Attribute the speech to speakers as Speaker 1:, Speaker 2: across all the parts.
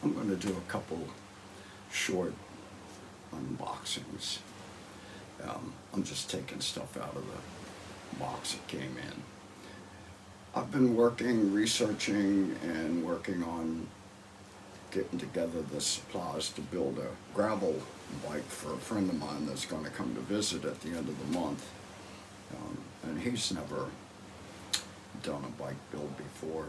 Speaker 1: I'm going to do a couple short unboxings. I'm just taking stuff out of the box that came in. I've been researching and working on getting together the supplies to build a gravel bike for a friend of mine that's going to come to visit at the end of the month. And he's never done a bike build before.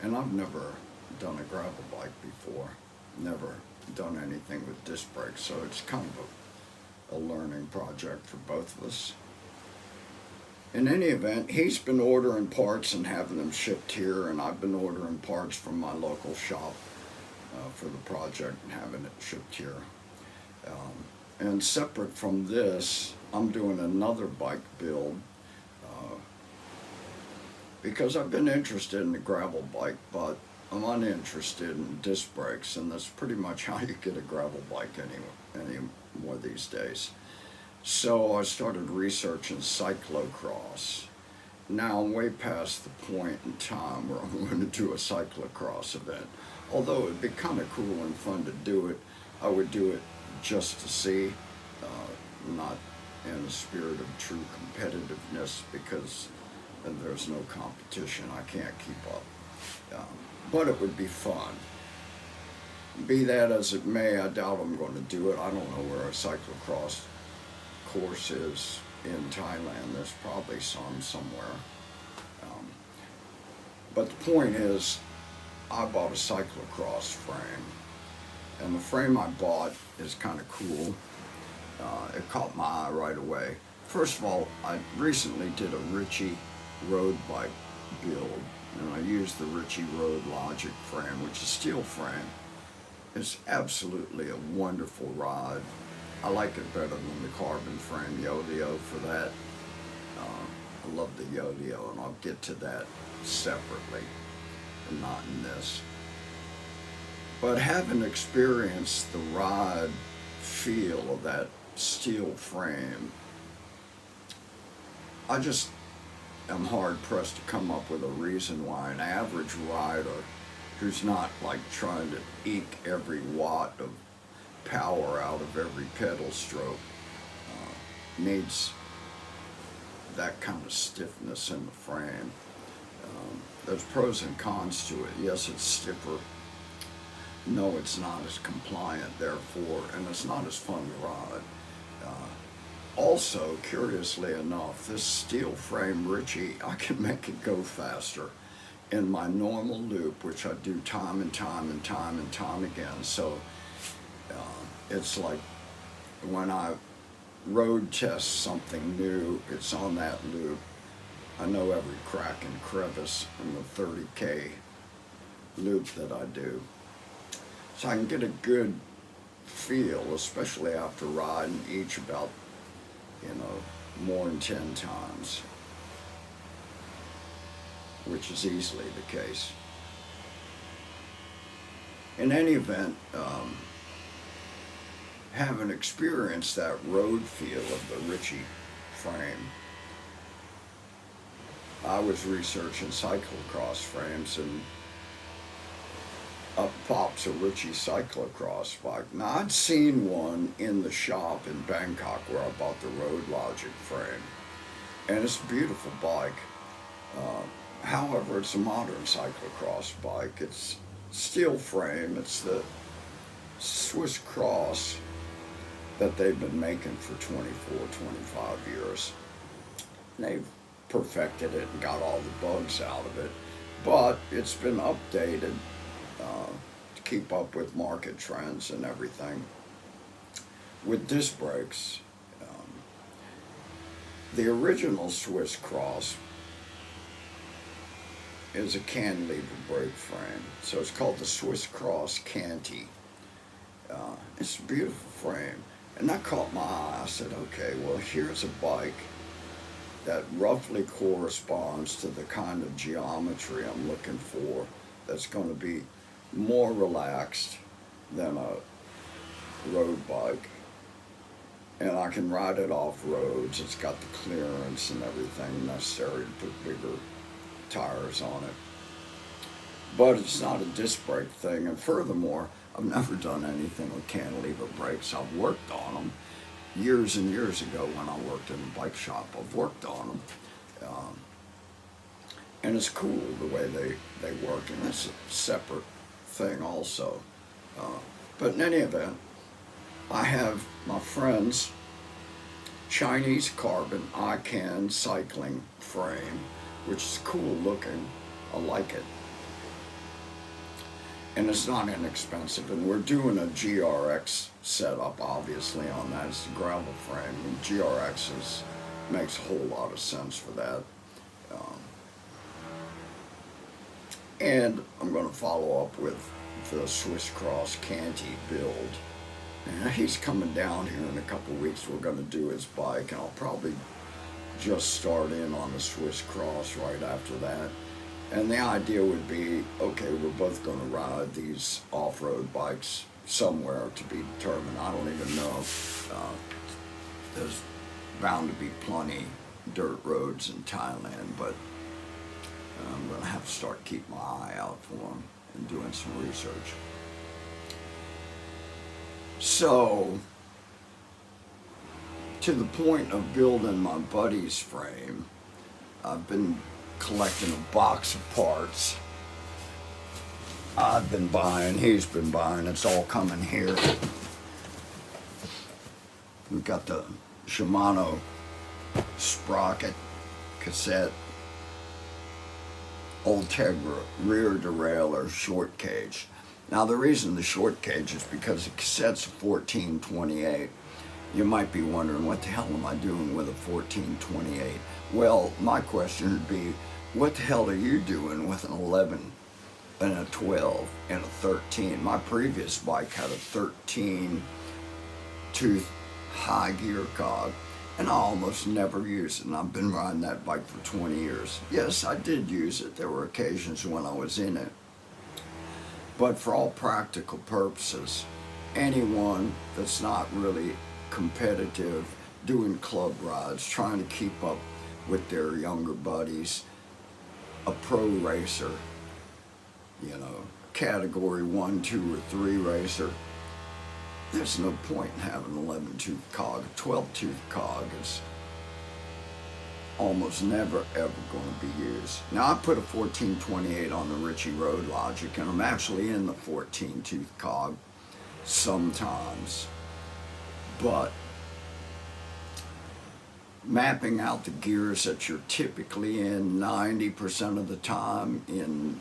Speaker 1: And I've never done a gravel bike before. Never done anything with disc brakes, so it's kind of a learning project for both of us. In any event, he's been ordering parts and having them shipped here, and I've been ordering parts from my local shop for the project and having it shipped here. And separate from this, I'm doing another bike build because I've been interested in the gravel bike, but I'm uninterested in disc brakes, and that's pretty much how you get a gravel bike anymore these days. So I started researching cyclocross. Now I'm way past the point in time where I'm going to do a cyclocross event. Although it'd be kind of cool and fun to do it, I would do it just to see, not in the spirit of true competitiveness, because there's no competition. I can't keep up. But it would be fun. Be that as it may, I doubt I'm going to do it. I don't know where a cyclocross course is in Thailand. There's probably some somewhere. But the point is, I bought a cyclocross frame. And the frame I bought is kind of cool. It caught my eye right away. First of all, I recently did a Ritchie road bike build, and I used the Ritchie Road Logic frame, which is steel frame. It's absolutely a wonderful ride. I like it better than the carbon frame Yo-Yo for that. I love the Yo-Yo, and I'll get to that separately, and not in this. But having experienced the ride feel of that steel frame, I just am hard pressed to come up with a reason why an average rider who's not like trying to eke every watt of power out of every pedal stroke needs that kind of stiffness in the frame. There's pros and cons to it. Yes, it's stiffer. No, it's not as compliant, therefore, and it's not as fun to ride. Also, curiously enough, this steel frame Ritchie, I can make it go faster in my normal loop, which I do time and time and time and time again. So it's like when I road test something new, it's on that loop. I know every crack and crevice in the 30K loop that I do. So I can get a good feel, especially after riding each about, more than 10 times, which is easily the case. In any event, having experienced that road feel of the Ritchie frame, I was researching cyclocross frames, and up pops a Ritchie cyclocross bike. Now, I'd seen one in the shop in Bangkok where I bought the Road Logic frame, and it's a beautiful bike. However, it's a modern cyclocross bike. It's steel frame. It's the Swiss Cross that they've been making for 24, 25 years. And they've perfected it and got all the bugs out of it, but it's been updated to keep up with market trends and everything. With disc brakes, the original Swiss Cross is a cantilever brake frame, so it's called the Swiss Cross Canty. It's a beautiful frame, and that caught my eye. I said, okay, well, here's a bike that roughly corresponds to the kind of geometry I'm looking for, that's going to be more relaxed than a road bike, and I can ride it off roads. It's got the clearance and everything necessary to put bigger tires on it. but it's not a disc brake thing. And furthermore, I've never done anything with cantilever brakes. I've worked on them years and years ago when I worked in a bike shop. I've worked on them. And it's cool the way they work, and that's a separate thing also. But in any event, I have my friend's Chinese carbon ICAN cycling frame, which is cool looking. I like it. And it's not inexpensive, and we're doing a GRX setup obviously on that. It's a gravel frame, and GRX makes a whole lot of sense for that. And I'm going to follow up with the Swiss Cross Canty build. And he's coming down here in a couple of weeks. We're going to do his bike, and I'll probably just start in on the Swiss Cross right after that. And the idea would be, okay, we're both going to ride these off-road bikes somewhere to be determined. I don't even know. There's bound to be plenty dirt roads in Thailand, but I'm going to have to start keeping my eye out for them and doing some research. So, to the point of building my buddy's frame, I've been collecting a box of parts. I've been buying, he's been buying, it's all coming here. We've got the Shimano sprocket cassette, Ultegra rear derailleur short cage. Now the reason the short cage is because the cassette's a 1428. You might be wondering, what the hell am I doing with a 1428? Well, my question would be, what the hell are you doing with an 11 and a 12 and a 13? My previous bike had a 13 tooth high gear cog, and I almost never used it, and I've been riding that bike for 20 years. Yes, I did use it. There were occasions when I was in it. But for all practical purposes, anyone that's not really competitive, doing club rides, trying to keep up with their younger buddies, a pro racer, category 1, 2, or 3 racer, there's no point in having an 11 tooth cog. A 12 tooth cog is almost never ever going to be used. Now I put a 1428 on the Ritchie Road Logic, and I'm actually in the 14 tooth cog sometimes, but mapping out the gears that you're typically in 90% of the time, in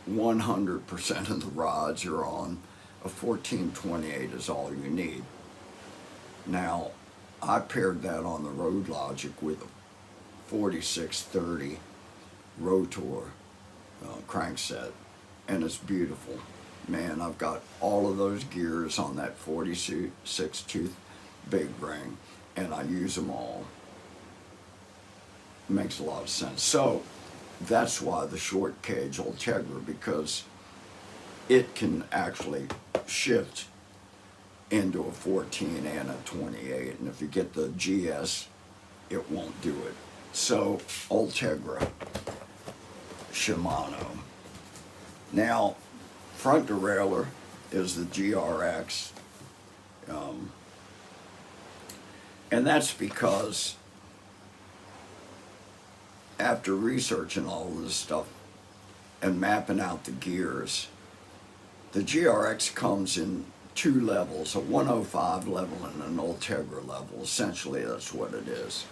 Speaker 1: 100% of the rides you're on, a 1428 is all you need. Now, I paired that on the Road Logic with a 4630 Rotor crankset, and it's beautiful. Man, I've got all of those gears on that 46 tooth big ring, and I use them all. It makes a lot of sense. So that's why the short cage Ultegra, because it can actually shift into a 14 and a 28, and if you get the GS, it won't do it. So Ultegra, Shimano. Now, front derailleur is the GRX, and that's because after researching all of this stuff and mapping out the gears, the GRX comes in 2 levels, a 105 level and an Ultegra level. Essentially, that's what it is.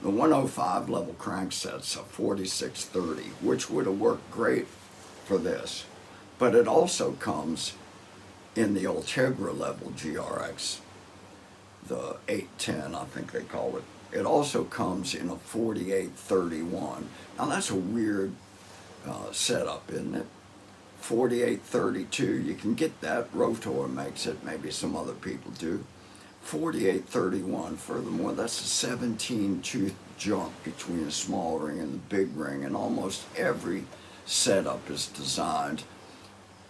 Speaker 1: The 105 level crankset's a 4630, which would have worked great for this. But it also comes in the Ultegra level GRX, the 810, I think they call it. It also comes in a 4831. Now that's a weird setup, isn't it? 4832, you can get that. Rotor makes it, maybe some other people do. 4831, furthermore, that's a 17 tooth jump between the small ring and the big ring, and almost every setup is designed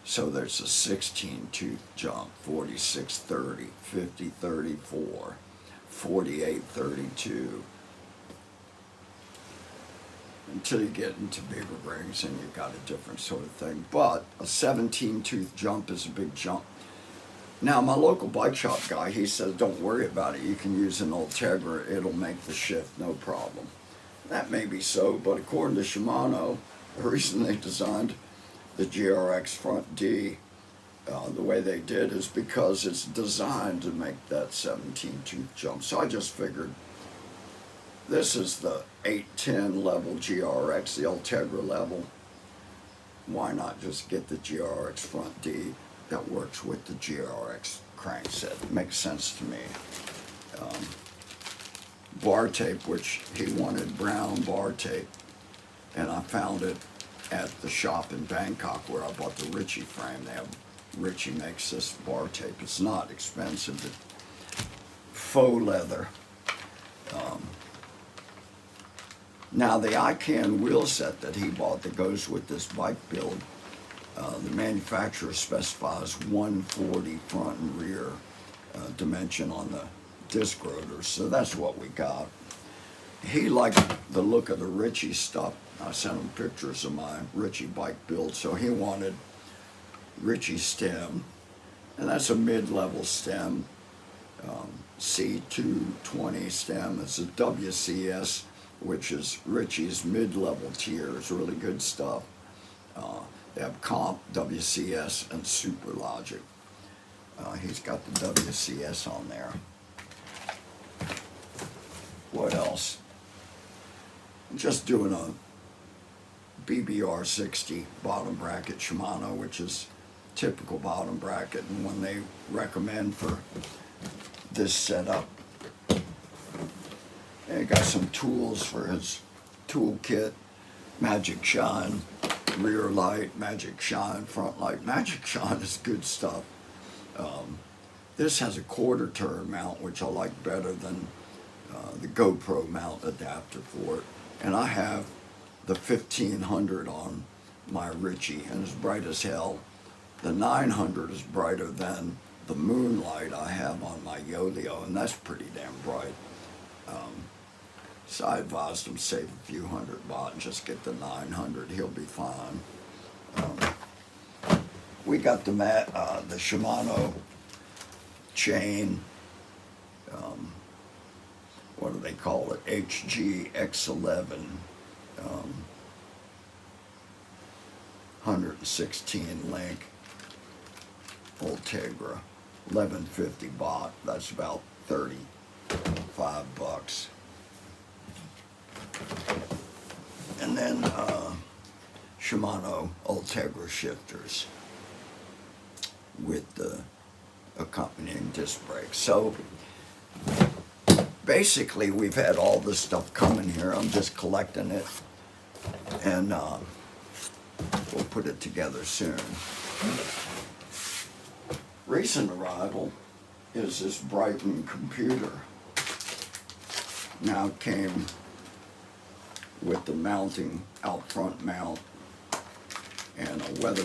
Speaker 1: so there's a 16 tooth jump, 4630, 5034, 4832. until you get into bigger rings and you've got a different sort of thing. But a 17 tooth jump is a big jump. Now, my local bike shop guy, he says, don't worry about it. You can use an Ultegra. It'll make the shift, no problem. That may be so, but according to Shimano, the reason they designed the GRX Front D the way they did is because it's designed to make that 17 tooth jump. So I just figured this is the 810 level GRX, the Ultegra level. Why not just get the GRX Front D that works with the GRX crankset? It makes sense to me. Bar tape, which he wanted brown bar tape, and I found it at the shop in Bangkok where I bought the Ritchie frame. Ritchie makes this bar tape. It's not expensive. It's faux leather. Now the ICAN wheel set that he bought that goes with this bike build, the manufacturer specifies 140 front and rear dimension on the disc rotors, so that's what we got. He liked the look of the Ritchie stuff. I sent him pictures of my Ritchie bike build, so he wanted Ritchie stem, and that's a mid-level stem, C220 stem. It's a WCS, which is Ritchie's mid-level tier. It's really good stuff. They have Comp, WCS, and Super Logic. He's got the WCS on there. What else? Just doing a BBR 60 bottom bracket Shimano, which is typical bottom bracket and one they recommend for this setup. And he got some tools for his toolkit: Magic Shine rear light, Magic Shine front light. Magic Shine is good stuff. This has a quarter turn mount, which I like better than the GoPro mount adapter for it. And I have the 1500 on my Ritchie, and it's bright as hell. The 900 is brighter than the Moonlight I have on my Yolio, and that's pretty damn bright. So I advised him save a few $100 and just get the 900. He'll be fine. We got the Shimano chain. What do they call it? HGX11. 116 link Ultegra, 1150 baht. That's about $35. And then Shimano Ultegra shifters with the accompanying disc brakes. So basically we've had all this stuff coming here. I'm just collecting it, and we'll put it together soon. Recent arrival is this Bryton computer. Now it came with the mounting out front mount and a weather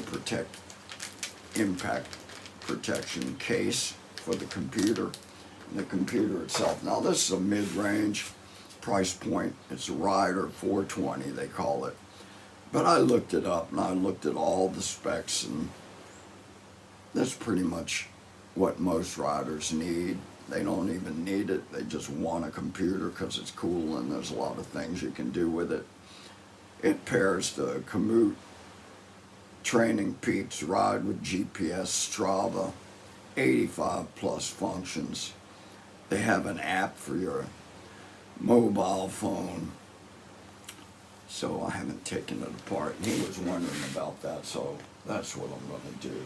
Speaker 1: impact protection case for the computer and the computer itself. Now this is a mid-range price point. It's a Rider 420 they call it. But I looked it up and I looked at all the specs, and that's pretty much what most riders need. They don't even need it. They just want a computer because it's cool and there's a lot of things you can do with it. It pairs the Komoot Training Peaks Ride with GPS, Strava, 85 plus functions. They have an app for your mobile phone. So I haven't taken it apart. And he was wondering about that, so that's what I'm going to do.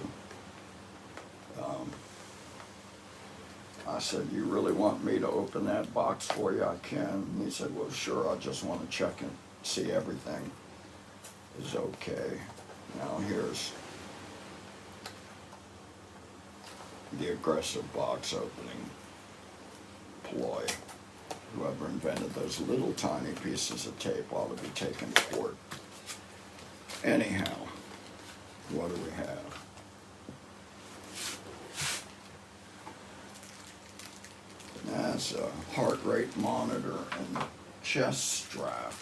Speaker 1: I said, you really want me to open that box for you? I can. And he said, well, sure, I just want to check and see everything is okay. Now here's the aggressive box opening ploy. Whoever invented those little tiny pieces of tape ought to be taken to court. Anyhow, what do we have? That's a heart rate monitor and chest strap.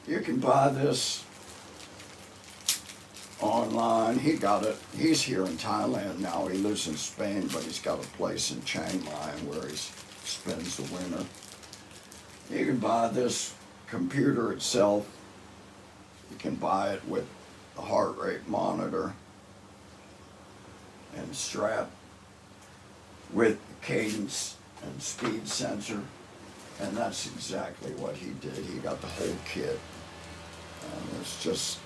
Speaker 1: You can buy this online. He got it. He's here in Thailand now. He lives in Spain, but he's got a place in Chiang Mai where he spends the winter. You can buy this computer itself. You can buy it with a heart rate monitor and strap with cadence and speed sensor. And that's exactly what he did. He got the whole kit. It's just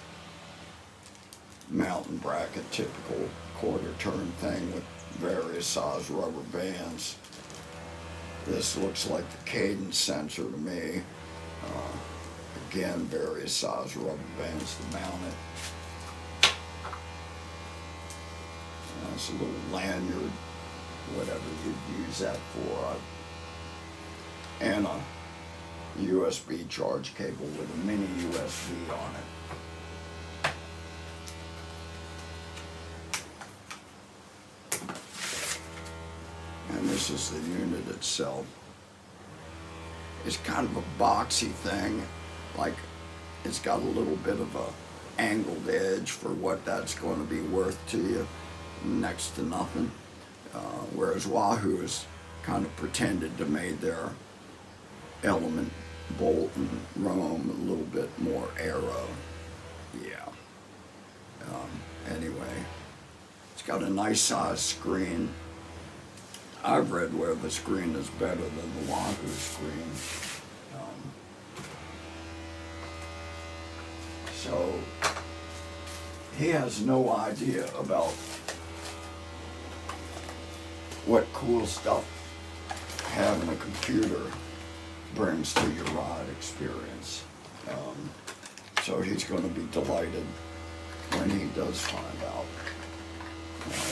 Speaker 1: mountain bracket, typical quarter turn thing with various size rubber bands. This looks like the cadence sensor to me. Again, various size rubber bands to mount it. That's a little lanyard, whatever you'd use that for. And a USB charge cable with a mini USB on it. And this is the unit itself. It's kind of a boxy thing, like it's got a little bit of a angled edge for what that's going to be worth to you, next to nothing. Whereas Wahoo has kind of pretended to make their element bolt and Rome a little bit more arrow. Yeah. Anyway, it's got a nice size screen. I've read where the screen is better than the Wahoo screen. So he has no idea about what cool stuff having a computer brings to your ride experience. So he's going to be delighted when he does find out.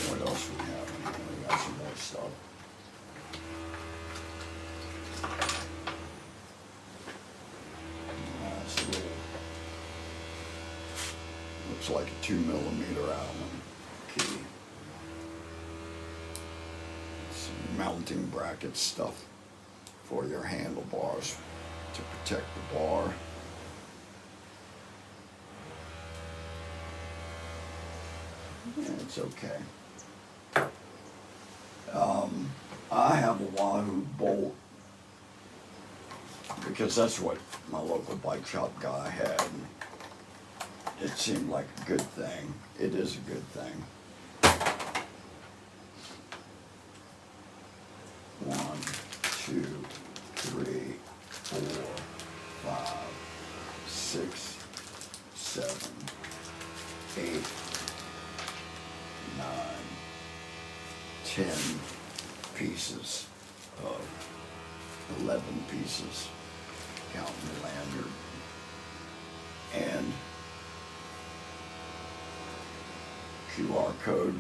Speaker 1: What else we have in here? We got some more stuff. That's a little, looks like a 2mm Allen key. Some mounting bracket stuff for your handlebars to protect the bar. Yeah, it's okay. I have a Wahoo bolt because that's what my local bike shop guy had. It seemed like a good thing. It is a good thing. 1, 2, 3, 4, 5, 6, 7, 8, 9, 10 pieces of 11 pieces, counting the lanyard, and QR code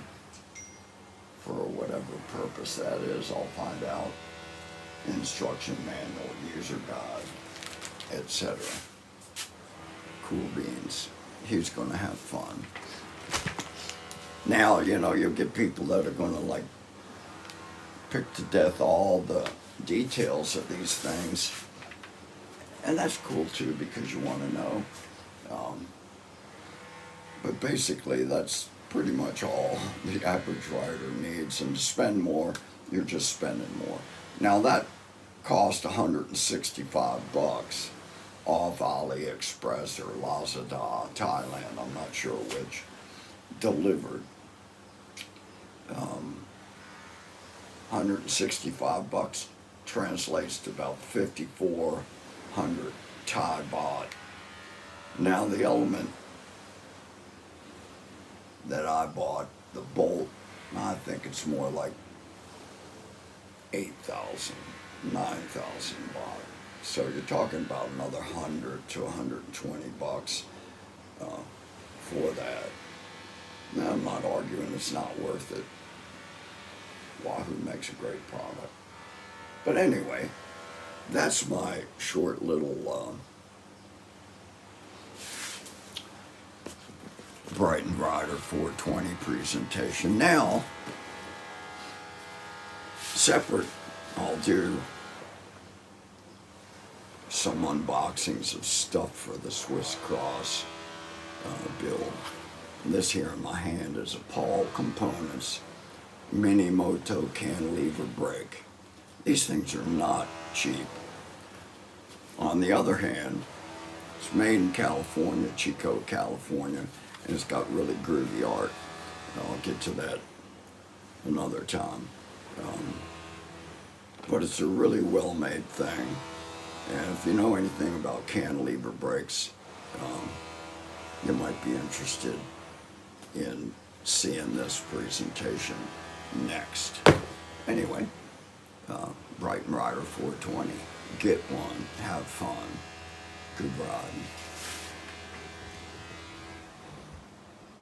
Speaker 1: for whatever purpose that is. I'll find out. Instruction manual, user guide, etc. Cool beans. He's going to have fun. Now, you know, you'll get people that are going to like pick to death all the details of these things. And that's cool too, because you want to know. But basically, that's pretty much all the average rider needs. And to spend more, you're just spending more. Now that cost $165 off AliExpress or Lazada, Thailand, I'm not sure which, delivered. $165 translates to about 5,400 Thai baht. Now the element that I bought, the bolt, I think it's more like 8,000, 9,000 baht. So you're talking about another 100 to 120 bucks for that. Now, I'm not arguing it's not worth it. Wahoo makes a great product. But anyway, that's my short little Bryton Rider 420 presentation. Now, separate, I'll do some unboxings of stuff for the Swiss Cross build. And this here in my hand is a Paul Components Mini Moto cantilever brake. These things are not cheap. On the other hand, it's made in California, Chico, California, and it's got really groovy art. I'll get to that another time. But it's a really well-made thing. And if you know anything about cantilever brakes, you might be interested in seeing this presentation next. Anyway, Bryton Rider 420. Get one, have fun, good riding.